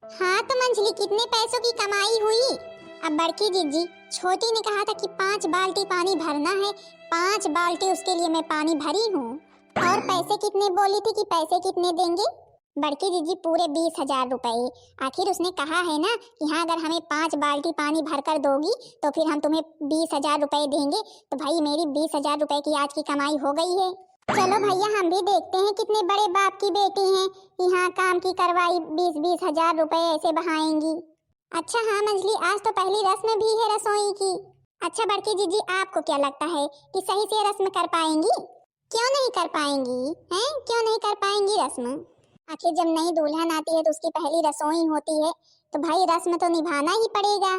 हाँ तो मंजली कितने पैसों की कमाई हुई? अब बड़की जीजी, छोटी ने कहा था कि 5 बाल्टी पानी भरना है। 5 बाल्टी उसके लिए मैं पानी भरी हूँ। और पैसे कितने बोली थी कि पैसे कितने देंगे? बड़की जीजी पूरे 20,000 रुपए। आखिर उसने कहा है ना कि हाँ अगर हमें 5 बाल्टी पानी भरकर दोगी तो फिर हम तुम्हें 20,000 रुपए देंगे। तो भाई मेरी 20,000 रुपए की आज की कमाई हो गई है। चलो भैया हम भी देखते हैं कितने बड़े बाप की बेटी हैं कि हाँ काम की करवाई 20-20 हजार रुपए ऐसे बहाएंगी। अच्छा हाँ मंजली, आज तो पहली रस्म भी है रसोई की। अच्छा बड़की जीजी, आपको क्या लगता है कि सही से रस्म कर पाएंगी? क्यों नहीं कर पाएंगी? हैं क्यों नहीं कर पाएंगी रस्म? आखिर जब नई दुल्हन आती है तो उसकी पहली रसोई होती है, तो भाई रस्म तो निभाना ही पड़ेगा।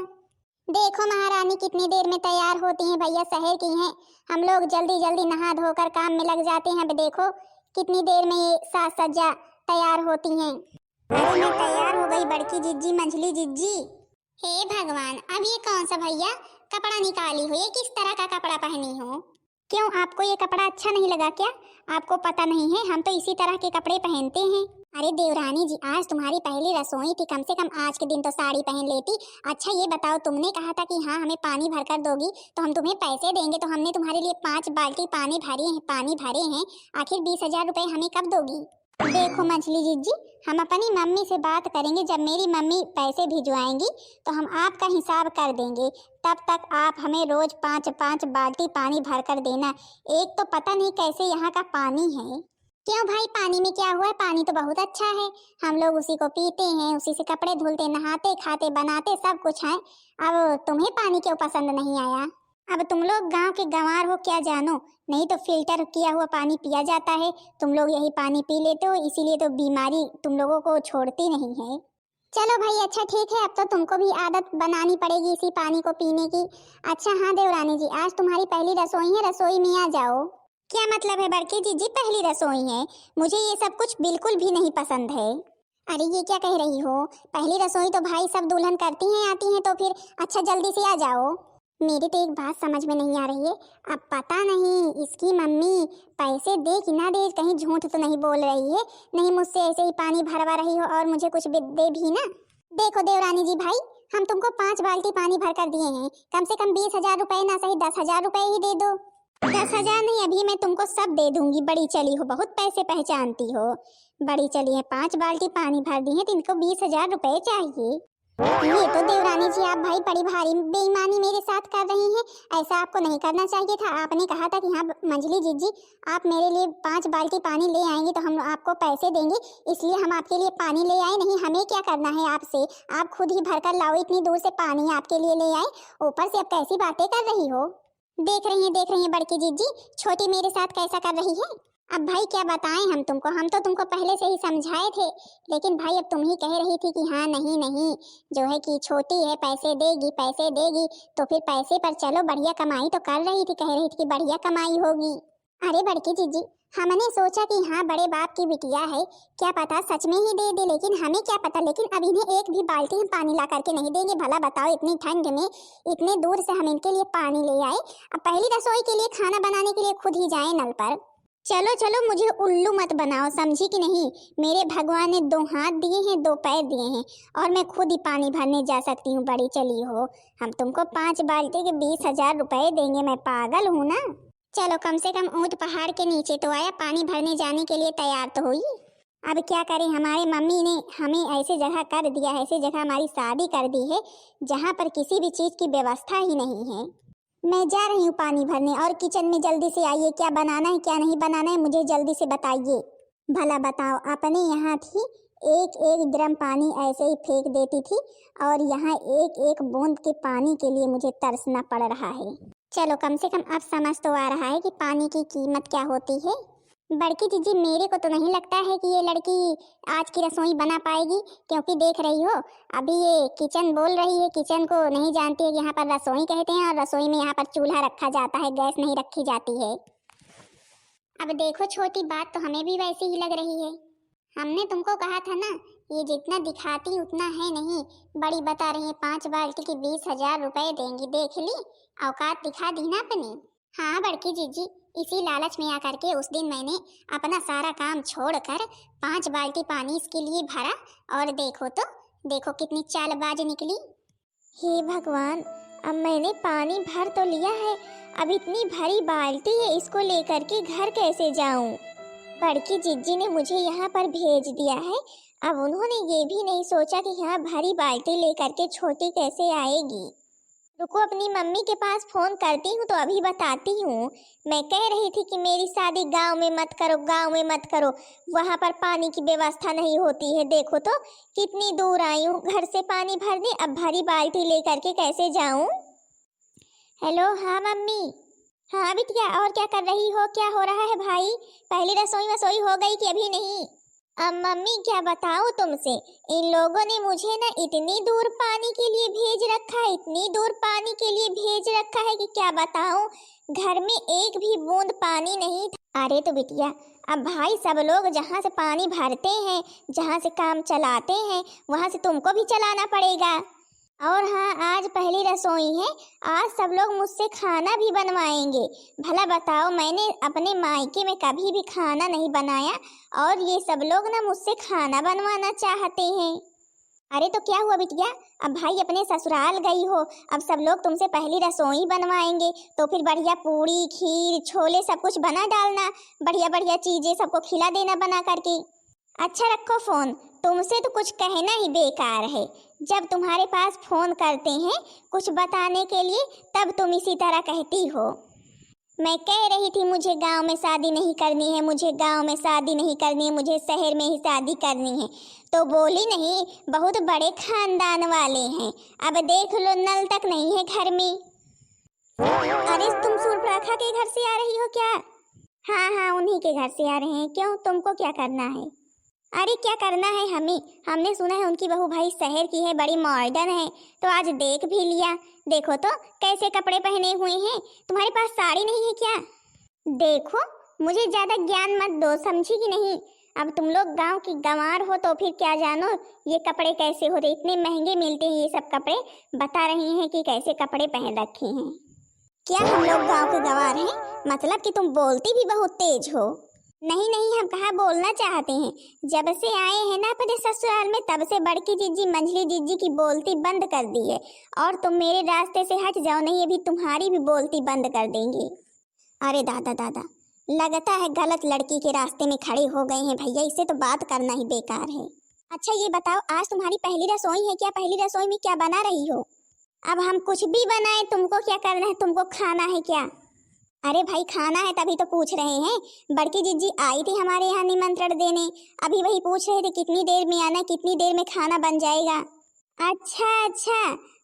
देखो महारानी कितनी देर में तैयार होती हैं, भैया शहर की हैं। हम लोग जल्दी जल्दी नहा धोकर काम में लग जाते हैं। अब देखो कितनी देर में ये साज सज्जा तैयार होती हैं। अरे मैं तैयार हो गई बड़की जिज्जी, मंझली जिज्जी। हे भगवान, अब ये कौन सा भैया कपड़ा निकाली हो? ये किस तरह का कपड़ा पहनी हो? क्यों आपको ये कपड़ा अच्छा नहीं लगा क्या? आपको पता नहीं है हम तो इसी तरह के कपड़े पहनते हैं। अरे देवरानी जी, आज तुम्हारी पहली रसोई थी, कम से कम आज के दिन तो साड़ी पहन लेती। अच्छा ये बताओ, तुमने कहा था कि हाँ हमें पानी भरकर दोगी तो हम तुम्हें पैसे देंगे, तो हमने तुम्हारे लिए 5 बाल्टी पानी भरे हैं। आखिर 20,000 रुपए हमें कब दोगी? देखो मछली जीजी, हम अपनी मम्मी से बात करेंगे। जब मेरी मम्मी पैसे भिजवाएंगी तो हम आपका हिसाब कर देंगे। तब तक आप हमें रोज 5-5 बाल्टी पानी भर कर देना। एक तो पता नहीं कैसे यहाँ का पानी है। क्यों भाई, पानी में क्या हुआ? पानी तो बहुत अच्छा है, हम लोग उसी को पीते हैं, उसी से कपड़े धुलते, नहाते, खाते, बनाते, सब कुछ है। अब तुम्हें पानी क्यों पसंद नहीं आया? अब तुम लोग गांव के गंवार हो, क्या जानो? नहीं तो फिल्टर किया हुआ पानी पिया जाता है, तुम लोग यही पानी पी लेते हो, इसीलिए तो बीमारी तुम लोगों को छोड़ती नहीं है। चलो भाई अच्छा ठीक है, अब तो तुमको भी आदत बनानी पड़ेगी इसी पानी को पीने की। अच्छा हाँ देवरानी जी, आज तुम्हारी पहली रसोई है, रसोई में आ जाओ। क्या मतलब है बड़की जीजी, पहली रसोई है? मुझे ये सब कुछ बिल्कुल भी नहीं पसंद है। अरे ये क्या कह रही हो? पहली रसोई तो भाई सब दुल्हन करती हैं, आती हैं, तो फिर अच्छा जल्दी से आ जाओ। मेरी तो एक बात समझ में नहीं आ रही है। अब पता नहीं इसकी मम्मी पैसे दे कि ना दे, कहीं झूठ तो नहीं बोल रही है, नहीं मुझसे ऐसे ही पानी भरवा रही हो और मुझे कुछ दे भी ना। देखो देवरानी जी भाई, हम तुमको 5 बाल्टी पानी भर कर दिए हैं, कम से कम 20,000 रुपए ना सही 10,000 रुपए ही दे दो। 10,000 नहीं, अभी मैं तुमको सब दे दूंगी। बड़ी चली हो, बहुत पैसे पहचानती हो। बड़ी चली है, 5 बाल्टी पानी भर दी है तो इनको 20,000 रुपए चाहिए। ये तो देवरानी जी आप भाई बड़ी भारी बेईमानी मेरे साथ कर रही हैं। ऐसा आपको नहीं करना चाहिए था। आपने कहा था कि हाँ मंजली जीजी आप मेरे लिए 5 बाल्टी पानी ले आएंगे तो हम आपको पैसे देंगे, इसलिए हम आपके लिए पानी ले आए। नहीं हमें क्या करना है आपसे, आप खुद ही भरकर लाओ, इतनी दूर से पानी आपके लिए ले आए। ऊपर से अब कैसी बातें कर रही हो? देख रही हैं बड़की जीजी, छोटी मेरे साथ कैसा कर रही है। अब भाई क्या बताएं हम तुमको, हम तो तुमको पहले से ही समझाए थे, लेकिन भाई अब तुम ही कह रही थी कि हाँ नहीं नहीं जो है कि छोटी है पैसे देगी, तो फिर पैसे पर चलो, बढ़िया कमाई तो कर रही थी, कह रही थी कि बढ़िया कमाई होगी। अरे बड़की जीजी, हमने सोचा कि हाँ बड़े बाप की बिटिया है, क्या पता सच में ही दे दे, लेकिन हमें क्या पता। लेकिन अब इन्हें एक भी बाल्टी हम पानी ला करके नहीं देंगे। भला बताओ, इतनी ठंड में इतने दूर से हम इनके लिए पानी ले आए, अब पहली रसोई के लिए खाना बनाने के लिए खुद ही जाए नल पर। चलो चलो, मुझे उल्लू मत बनाओ, समझी कि नहीं? मेरे भगवान ने 2 हाथ दिए हैं, 2 पैर दिए हैं, और मैं खुद ही पानी भरने जा सकती हूँ। बड़ी चली हो, हम तुमको 5 बाल्टी के 20,000 रुपए देंगे, मैं पागल हूँ ना? चलो कम से कम ऊंट पहाड़ के नीचे तो आया, पानी भरने जाने के लिए तैयार तो हुई। अब क्या करें, हमारे मम्मी ने हमें ऐसी जगह कर दिया है, ऐसी जगह हमारी शादी कर दी है जहाँ पर किसी भी चीज़ की व्यवस्था ही नहीं है। मैं जा रही हूँ पानी भरने, और किचन में जल्दी से आइए, क्या बनाना है क्या नहीं बनाना है मुझे जल्दी से बताइए। भला बताओ, अपने यहाँ थी एक एक ड्रम पानी ऐसे ही फेंक देती थी, और यहाँ एक एक बूंद के पानी के लिए मुझे तरसना पड़ रहा है। चलो कम से कम अब समझ तो आ रहा है कि पानी की कीमत क्या होती है। बड़की जीजी, मेरे को तो नहीं लगता है कि ये लड़की आज की रसोई बना पाएगी, क्योंकि देख रही हो अभी ये किचन बोल रही है, किचन को नहीं जानती है कि यहाँ पर रसोई कहते हैं, और रसोई में यहाँ पर चूल्हा रखा जाता है, गैस नहीं रखी जाती है। अब देखो छोटी, बात तो हमें भी वैसी ही लग रही है। हमने तुमको कहा था ना, ये जितना दिखाती उतना है नहीं। बड़ी बता रही है 5 बाल्टी की 20,000 रुपए देंगी, देख ली औकात दिखा दी ना अपनी। हाँ बड़की जीजी, इसी लालच में आकर के उस दिन मैंने अपना सारा काम छोड़कर 5 बाल्टी पानी इसके लिए भरा, और देखो तो देखो कितनी चालबाज निकली। हे भगवान, अब मैंने पानी भर तो लिया है, अब इतनी भारी बाल्टी है, इसको लेकर के घर कैसे जाऊं? बड़की जिज्जी ने मुझे यहाँ पर भेज दिया है, अब उन्होंने ये भी नहीं सोचा कि यहाँ भारी बाल्टी लेकर के छोटी कैसे आएगी। रुको, अपनी मम्मी के पास फोन करती हूँ तो अभी बताती हूँ। मैं कह रही थी कि मेरी शादी गांव में मत करो, गांव में मत करो, वहाँ पर पानी की व्यवस्था नहीं होती है। देखो तो कितनी दूर आई हूँ घर से पानी भरने, अब भारी बाल्टी लेकर के कैसे जाऊँ? हेलो, हाँ मम्मी। हाँ बिटिया, और क्या कर रही हो, क्या हो रहा है भाई? पहली रसोई वसोई हो गई कि अभी नहीं? अब मम्मी क्या बताऊं तुमसे, इन लोगों ने मुझे ना इतनी दूर पानी के लिए भेज रखा है, इतनी दूर पानी के लिए भेज रखा है कि क्या बताऊं, घर में एक भी बूंद पानी नहीं था। अरे तो बिटिया, अब भाई सब लोग जहाँ से पानी भरते हैं, जहाँ से काम चलाते हैं, वहाँ से तुमको भी चलाना पड़ेगा। और हाँ, आज पहली रसोई है, आज सब लोग मुझसे खाना भी बनवाएंगे। भला बताओ, मैंने अपने मायके में कभी भी खाना नहीं बनाया और ये सब लोग ना मुझसे खाना बनवाना चाहते हैं। अरे तो क्या हुआ बिटिया, अब भाई अपने ससुराल गई हो, अब सब लोग तुमसे पहली रसोई बनवाएंगे तो फिर बढ़िया पूरी खीर छोले सब कुछ बना डालना, बढ़िया बढ़िया चीजें सबको खिला देना बना करके। अच्छा रखो फोन, तुमसे तो कुछ कहना ही बेकार है। जब तुम्हारे पास फोन करते हैं कुछ बताने के लिए तब तुम इसी तरह कहती हो। मैं कह रही थी मुझे गांव में शादी नहीं करनी है, मुझे गांव में शादी नहीं करनी है, मुझे शहर में ही शादी करनी है, तो बोली नहीं बहुत बड़े खानदान वाले हैं, अब देख लो नल तक नहीं है घर में। अरे तुम सूर्पणखा के घर से आ रही हो क्या? हाँ हाँ, उन्हीं के घर से आ रहे हैं। क्यों, तुमको क्या करना है? अरे क्या करना है हमें, हमने सुना है उनकी बहू भाई शहर की है, बड़ी मॉडर्न है, तो आज देख भी लिया। देखो तो कैसे कपड़े पहने हुए हैं, तुम्हारे पास साड़ी नहीं है क्या? देखो, मुझे ज्यादा ज्ञान मत दो, समझी कि नहीं? अब तुम लोग गांव की गंवार हो तो फिर क्या जानो ये कपड़े कैसे होते, इतने महंगे मिलते हैं ये सब कपड़े, बता रही हैं कि कैसे कपड़े पहन रखे हैं। क्या हम लोग गांव के गंवार हैं? मतलब कि तुम बोलती भी बहुत तेज हो। नहीं नहीं, हम कहाँ बोलना चाहते हैं, जब से आए हैं ना अपने ससुराल में तब से बड़की जीजी मंझली जीजी की बोलती बंद कर दी है, और तुम मेरे रास्ते से हट जाओ, नहीं अभी तुम्हारी भी बोलती बंद कर देंगे। अरे दादा दादा, लगता है गलत लड़की के रास्ते में खड़े हो गए हैं भैया, इससे तो बात करना ही बेकार है। अच्छा ये बताओ, आज तुम्हारी पहली रसोई है क्या? पहली रसोई में क्या बना रही हो? अब हम कुछ भी बनाए, तुमको क्या करना है, तुमको खाना है क्या? अरे भाई खाना है तभी तो पूछ रहे हैं। बड़की जीजी आई थी हमारे यहाँ निमंत्रण देने, अभी वही पूछ रहे थे कितनी देर में आना, कितनी देर में खाना बन जाएगा। अच्छा अच्छा,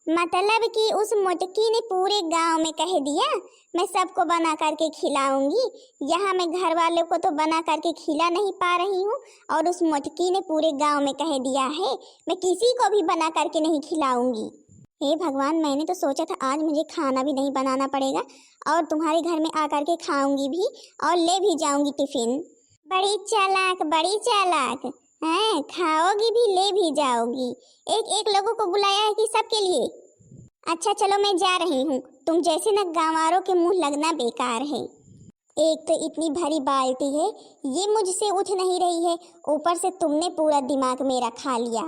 मतलब कि उस मुटकी ने पूरे गांव में कह दिया मैं सबको बना करके खिलाऊंगी। यहाँ मैं घर वालों को तो बना करके खिला नहीं पा रही हूँ और उस मुटकी ने पूरे गांव में कह दिया है मैं किसी को भी बना करके नहीं खिलाऊंगी। हे भगवान, मैंने तो सोचा था आज मुझे खाना भी नहीं बनाना पड़ेगा और तुम्हारे घर में आकर के खाऊंगी भी और ले भी जाऊंगी टिफिन। बड़ी चालाक हैं, खाओगी भी ले भी जाओगी। एक एक लोगों को बुलाया है कि सबके लिए? अच्छा चलो मैं जा रही हूँ, तुम जैसे न गांवारों के मुंह लगना बेकार है। एक तो इतनी भारी बाल्टी है, ये मुझसे उठ नहीं रही है, ऊपर से तुमने पूरा दिमाग मेरा खा लिया।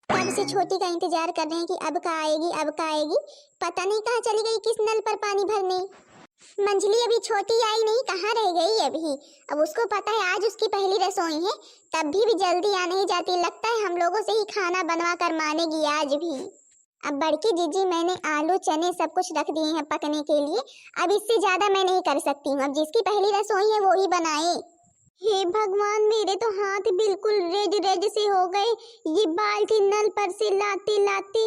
तब से छोटी का इंतजार कर रहे हैं कि अब का आएगी, अब का आएगी, पता नहीं कहाँ चली गई किस नल पर पानी भरने। मंझली अभी छोटी आई नहीं, कहाँ रह गई अभी? अब उसको पता है आज उसकी पहली रसोई है, तब भी जल्दी आ नहीं जाती, लगता है हम लोगों से ही खाना बनवा कर मानेगी आज भी। अब बड़की जीजी मैंने आलू चने सब कुछ रख दिए हैं पकने के लिए, अब इससे ज्यादा मैं नहीं कर सकती हूँ, अब जिसकी पहली रसोई है वो ही बनाए। हे भगवान, मेरे तो हाथ बिल्कुल रेड रेड से हो गए, ये बाल्टी नल पर से लाते लाते।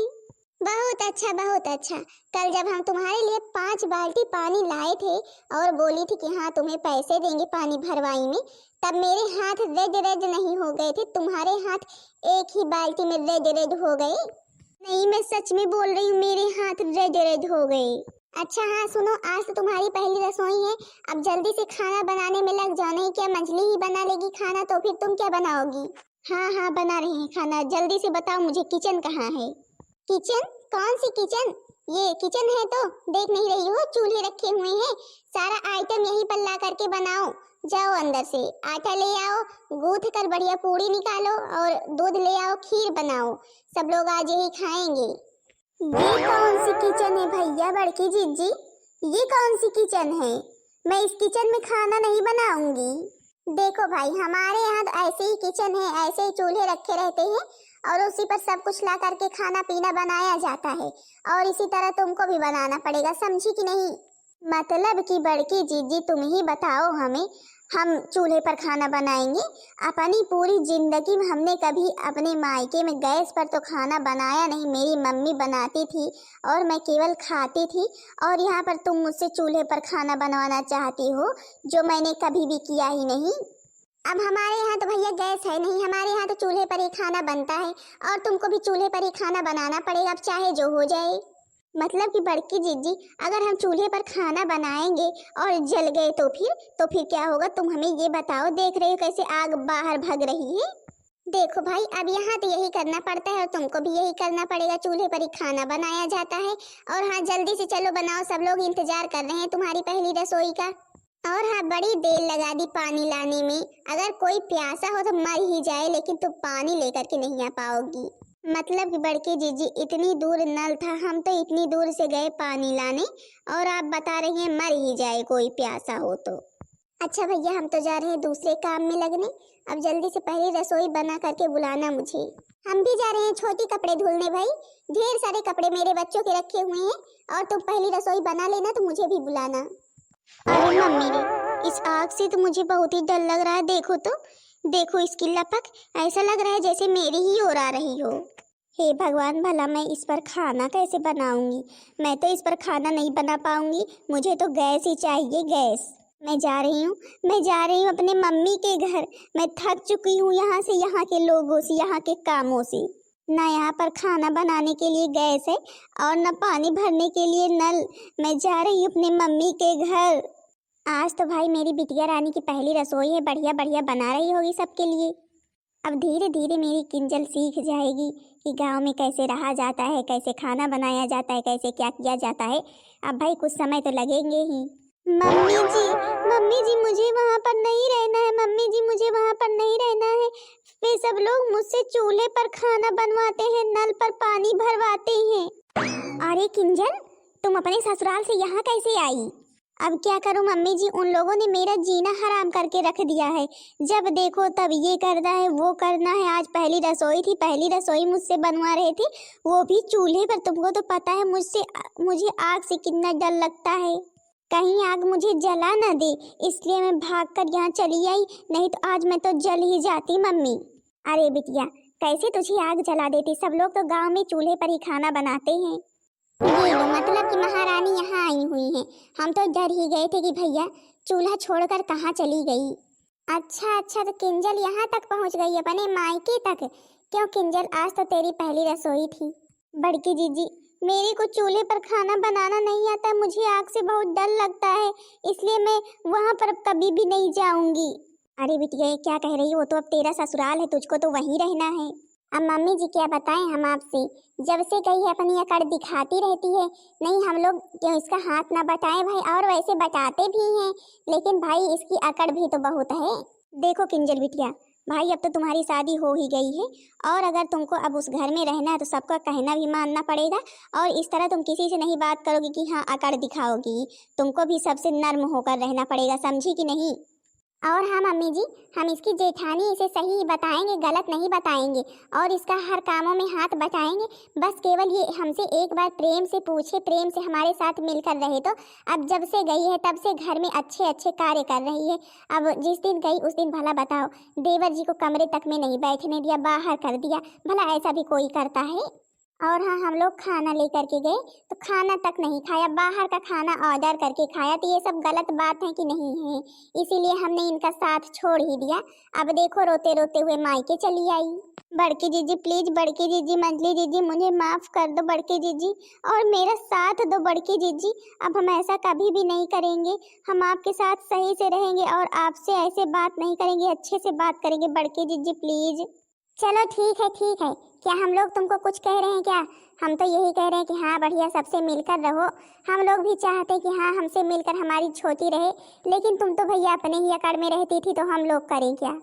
बहुत अच्छा बहुत अच्छा, कल जब हम तुम्हारे लिए 5 बाल्टी पानी लाए थे और बोली थी कि हाँ तुम्हें पैसे देंगे पानी भरवाई में, तब मेरे हाथ रेड रेड नहीं हो गए थे, तुम्हारे हाथ एक ही बाल्टी में रेड रेड हो गए। नहीं मैं सच में बोल रही हूँ, मेरे हाथ रेड रेड हो गए। अच्छा हाँ सुनो, आज तो तुम्हारी पहली रसोई है, अब जल्दी से खाना बनाने में लग जाओ, नहीं क्या मंझली ही बना लेगी खाना, तो फिर तुम क्या बनाओगी? हाँ हाँ बना रहे हैं खाना, जल्दी से बताओ मुझे किचन कहाँ है? किचन? कौन सी किचन? ये किचन है तो देख नहीं रही हो, चूल्हे रखे हुए हैं, सारा आइटम यहीं पर ला करके बनाओ, जाओ अंदर से आटा ले आओ, गूंथ कर बढ़िया पूड़ी निकालो और दूध ले आओ, खीर बनाओ, सब लोग आज यही खाएंगे। ये कौन सी किचन है भैया बड़की जीजी? ये कौन सी किचन है? मैं इस किचन में खाना नहीं बनाऊंगी। देखो भाई, हमारे यहाँ तो ऐसे ही किचन है, ऐसे ही चूल्हे रखे रहते हैं और उसी पर सब कुछ ला करके खाना पीना बनाया जाता है और इसी तरह तुमको भी बनाना पड़ेगा, समझी कि नहीं? मतलब कि बड़की जीजी तुम ही बताओ हमें, हम चूल्हे पर खाना बनाएंगे? अपनी पूरी जिंदगी में हमने कभी अपने मायके में गैस पर तो खाना बनाया नहीं, मेरी मम्मी बनाती थी और मैं केवल खाती थी, और यहाँ पर तुम मुझसे चूल्हे पर खाना बनवाना चाहती हो, जो मैंने कभी भी किया ही नहीं। अब हमारे यहाँ तो भैया गैस है नहीं, हमारे यहाँ तो चूल्हे पर ही खाना बनता है और तुमको भी चूल्हे पर ही खाना बनाना पड़ेगा, अब चाहे जो हो जाए। मतलब कि बड़की जीजी, अगर हम चूल्हे पर खाना बनाएंगे और जल गए तो फिर क्या होगा? तुम हमें ये बताओ। देख रहे हो कैसे आग बाहर भग रही है। देखो भाई, अब यहाँ तो यही करना पड़ता है और तुमको भी यही करना पड़ेगा, चूल्हे पर ही खाना बनाया जाता है। और हाँ, जल्दी से चलो बनाओ, सब लोग इंतजार कर रहे हैं तुम्हारी पहली रसोई का। और हाँ, बड़ी देर लगा दी पानी लाने में, अगर कोई प्यासा हो तो मर ही जाए, लेकिन तुम पानी लेकर के नहीं आ पाओगी। मतलब कि बड़की जीजी, इतनी दूर नल था, हम तो इतनी दूर से गए पानी लाने और आप बता रही हैं मर ही जाए कोई प्यासा हो तो। अच्छा भैया, हम तो जा रहे हैं दूसरे काम में लगने, अब जल्दी से पहली रसोई बना करके बुलाना मुझे। हम भी जा रहे हैं छोटी कपड़े धुलने भाई, ढेर सारे कपड़े मेरे बच्चों के रखे हुए हैं, और तुम पहली रसोई बना लेना तो मुझे भी बुलाना। अरे मम्मी, इस आग से तो मुझे बहुत ही डर लग रहा है। देखो तो, देखो इसकी लपक, ऐसा लग रहा है जैसे मेरी ही ओर आ रही हो। हे भगवान, भला मैं इस पर खाना कैसे बनाऊंगी? मैं तो इस पर खाना नहीं बना पाऊंगी, मुझे तो गैस ही चाहिए, गैस। मैं जा रही हूँ अपने मम्मी के घर। मैं थक चुकी हूँ यहाँ से, यहाँ के लोगों से, यहाँ के कामों से। ना यहाँ पर खाना बनाने के लिए गैस है और न पानी भरने के लिए नल। मैं जा रही हूँ अपने मम्मी के घर। आज तो भाई मेरी बिटिया रानी की पहली रसोई है, बढ़िया बढ़िया बना रही होगी सबके लिए। अब धीरे धीरे मेरी किंजल सीख जाएगी कि गांव में कैसे रहा जाता है, कैसे खाना बनाया जाता है, कैसे क्या किया जाता है। अब भाई कुछ समय तो लगेंगे ही। मम्मी जी मुझे वहाँ पर नहीं रहना है, मम्मी जी मुझे वहाँ पर नहीं रहना है। वे सब लोग मुझसे चूल्हे पर खाना बनवाते हैं, नल पर पानी भरवाते हैं। अरे किंजल, तुम अपने ससुराल से यहाँ कैसे आई? अब क्या करूं मम्मी जी, उन लोगों ने मेरा जीना हराम करके रख दिया है। जब देखो तब ये करना है, वो करना है। आज पहली रसोई थी, पहली रसोई मुझसे बनवा रहे थे, वो भी चूल्हे पर। तुमको तो पता है मुझे आग से कितना डर लगता है, कहीं आग मुझे जला न दे, इसलिए मैं भागकर यहाँ चली आई, नहीं तो आज मैं तो जल ही जाती मम्मी। अरे बिटिया, कैसे तुझे आग जला देती? सब लोग तो गाँव में चूल्हे पर ही खाना बनाते हैं। ये लो, मतलब कि महारानी यहाँ आई हुई हैं। हम तो डर ही गए थे कि भैया चूल्हा छोड़कर कहाँ चली गई। अच्छा, तो किंजल यहाँ तक पहुँच गई अपने मायके तक। क्यों किंजल, आज तो तेरी पहली रसोई थी। बड़की जीजी, मेरे को चूल्हे पर खाना बनाना नहीं आता, मुझे आग से बहुत डर लगता है, इसलिए मैं वहाँ पर कभी भी नहीं जाऊंगी। अरे बिटिया, ये क्या कह रही हो? तो अब तेरा ससुराल है, तुझको तो वहीं रहना है। अब मम्मी जी क्या बताएं हम आपसे, जब से कही है अपनी अकड़ दिखाती रहती है। नहीं, हम लोग क्यों इसका हाथ ना बटाएं भाई, और वैसे बटाते भी हैं, लेकिन भाई इसकी अकड़ भी तो बहुत है। देखो किंजल बिटिया, भाई अब तो तुम्हारी शादी हो ही गई है, और अगर तुमको अब उस घर में रहना है तो सबका कहना भी मानना पड़ेगा, और इस तरह तुम किसी से नहीं बात करोगी कि हाँ अकड़ दिखाओगी। तुमको भी सबसे नर्म होकर रहना पड़ेगा, समझी कि नहीं? और हाँ मम्मी जी, हम इसकी जेठानी इसे सही बताएंगे, गलत नहीं बताएंगे, और इसका हर कामों में हाथ बटाएंगे। बस केवल ये हमसे एक बार प्रेम से पूछे, प्रेम से हमारे साथ मिलकर रहे तो। अब जब से गई है तब से घर में अच्छे अच्छे कार्य कर रही है। अब जिस दिन गई उस दिन भला बताओ, देवर जी को कमरे तक में नहीं बैठने दिया, बाहर कर दिया। भला ऐसा भी कोई करता है? और हाँ, हम लोग खाना लेकर के गए तो खाना तक नहीं खाया, बाहर का खाना ऑर्डर करके खाया। तो ये सब गलत बात है कि नहीं है? इसीलिए हमने इनका साथ छोड़ ही दिया। अब देखो रोते रोते हुए मायके चली आई। बड़की जीजी प्लीज, बड़की जीजी, मंजली जीजी, मुझे माफ कर दो बड़की जीजी, और मेरा साथ दो बड़की जीजी। अब हम ऐसा कभी भी नहीं करेंगे, हम आपके साथ सही से रहेंगे और आपसे ऐसे बात नहीं करेंगे, अच्छे से बात करेंगे बड़की जीजी प्लीज। चलो ठीक है, क्या हम लोग तुमको कुछ कह रहे हैं क्या? हम तो यही कह रहे हैं कि हाँ बढ़िया सबसे मिलकर रहो। हम लोग भी चाहते कि हाँ हमसे मिलकर हमारी छोटी रहे, लेकिन तुम तो भैया अपने ही अकड़ में रहती थी, तो हम लोग करें क्या?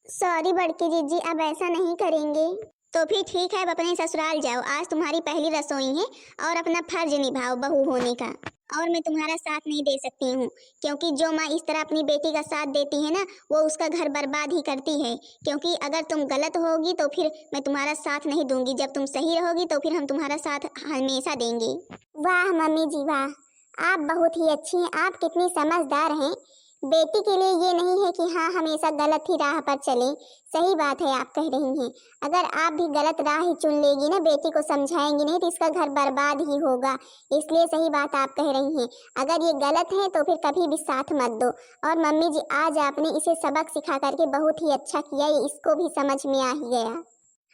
सॉरी बड़की जीजी, अब ऐसा नहीं करेंगे। तो फिर ठीक है, अब अपने ससुराल जाओ। आज तुम्हारी पहली रसोई है और अपना फर्ज निभाओ बहू होने का। और मैं तुम्हारा साथ नहीं दे सकती हूँ, क्योंकि जो माँ इस तरह अपनी बेटी का साथ देती है ना, वो उसका घर बर्बाद ही करती है। क्योंकि अगर तुम गलत होगी तो फिर मैं तुम्हारा साथ नहीं दूंगी, जब तुम सही रहोगी तो फिर हम तुम्हारा साथ हमेशा देंगे। वाह मम्मी जी वाह, आप बहुत ही अच्छी हैं। आप कितनी समझदार हैं। बेटी के लिए ये नहीं है कि हाँ हमेशा गलत ही राह पर चले। सही बात है आप कह रही हैं। अगर आप भी गलत राह ही चुन लेगी ना, बेटी को समझाएंगी नहीं, तो इसका घर बर्बाद ही होगा। इसलिए सही बात आप कह रही हैं। अगर ये गलत है तो फिर कभी भी साथ मत दो। और मम्मी जी आज आपने इसे सबक सिखा करके बहुत ही अच्छा किया, ये इसको भी समझ में आ ही गया।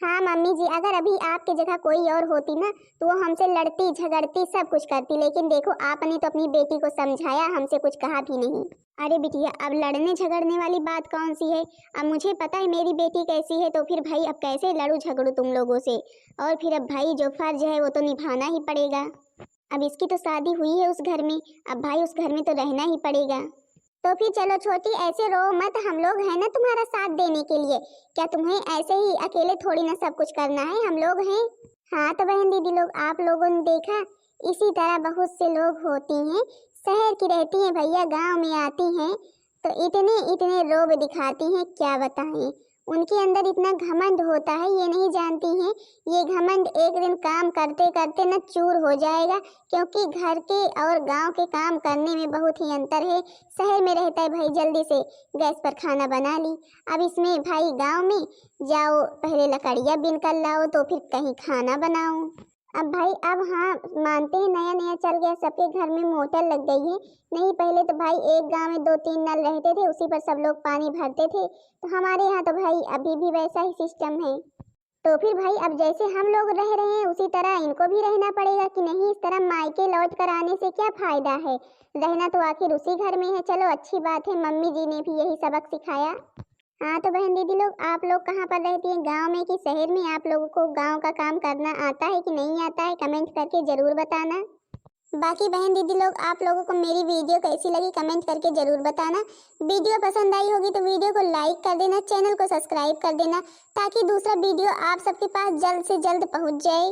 हाँ मम्मी जी, अगर अभी आपकी जगह कोई और होती ना, तो वो हमसे लड़ती झगड़ती सब कुछ करती, लेकिन देखो आपने तो अपनी बेटी को समझाया, हमसे कुछ कहा भी नहीं। अरे बिटिया, अब लड़ने झगड़ने वाली बात कौन सी है? अब मुझे पता है मेरी बेटी कैसी है, तो फिर भाई अब कैसे लड़ू झगड़ू तुम लोगों से? और फिर अब भाई जो फर्ज है वो तो निभाना ही पड़ेगा। अब इसकी तो शादी हुई है उस घर में, अब भाई उस घर में तो रहना ही पड़ेगा। तो फिर चलो छोटी, ऐसे रो मत, हम लोग हैं ना तुम्हारा साथ देने के लिए। क्या तुम्हें ऐसे ही अकेले थोड़ी ना सब कुछ करना है, हम लोग हैं। हाँ तो बहन दीदी लोग, आप लोगों ने देखा, इसी तरह बहुत से लोग होती हैं, शहर की रहती हैं भैया, गांव में आती हैं तो इतने इतने रोब दिखाती हैं, क्या बताएं। उनके अंदर इतना घमंड होता है, ये नहीं जानती हैं ये घमंड एक दिन काम करते करते न चूर हो जाएगा। क्योंकि घर के और गांव के काम करने में बहुत ही अंतर है। शहर में रहता है भाई जल्दी से गैस पर खाना बना ली, अब इसमें भाई गांव में जाओ पहले लकड़ियाँ बिन कर लाओ, तो फिर कहीं खाना बनाओ। अब भाई अब हाँ मानते हैं नया नया चल गया, सबके घर में मोटर लग गई है। नहीं पहले तो भाई एक गांव में 2-3 नल रहते थे, उसी पर सब लोग पानी भरते थे। तो हमारे यहाँ तो भाई अभी भी वैसा ही सिस्टम है। तो फिर भाई अब जैसे हम लोग रह रहे हैं उसी तरह इनको भी रहना पड़ेगा कि नहीं? इस तरह मायके लौट कर आने से क्या फायदा है? रहना तो आखिर उसी घर में है। चलो अच्छी बात है, मम्मी जी ने भी यही सबक सिखाया। हाँ तो बहन दीदी लोग, आप लोग कहाँ पर रहती हैं, गांव में कि शहर में? आप लोगों को गांव का काम करना आता है कि नहीं आता है, कमेंट करके जरूर बताना। बाकी बहन दीदी लोग, आप लोगों को मेरी वीडियो कैसी लगी कमेंट करके जरूर बताना। वीडियो पसंद आई होगी तो वीडियो को लाइक कर देना, चैनल को सब्सक्राइब कर देना, ताकि दूसरा वीडियो आप सबके पास जल्द से जल्द पहुंच जाए।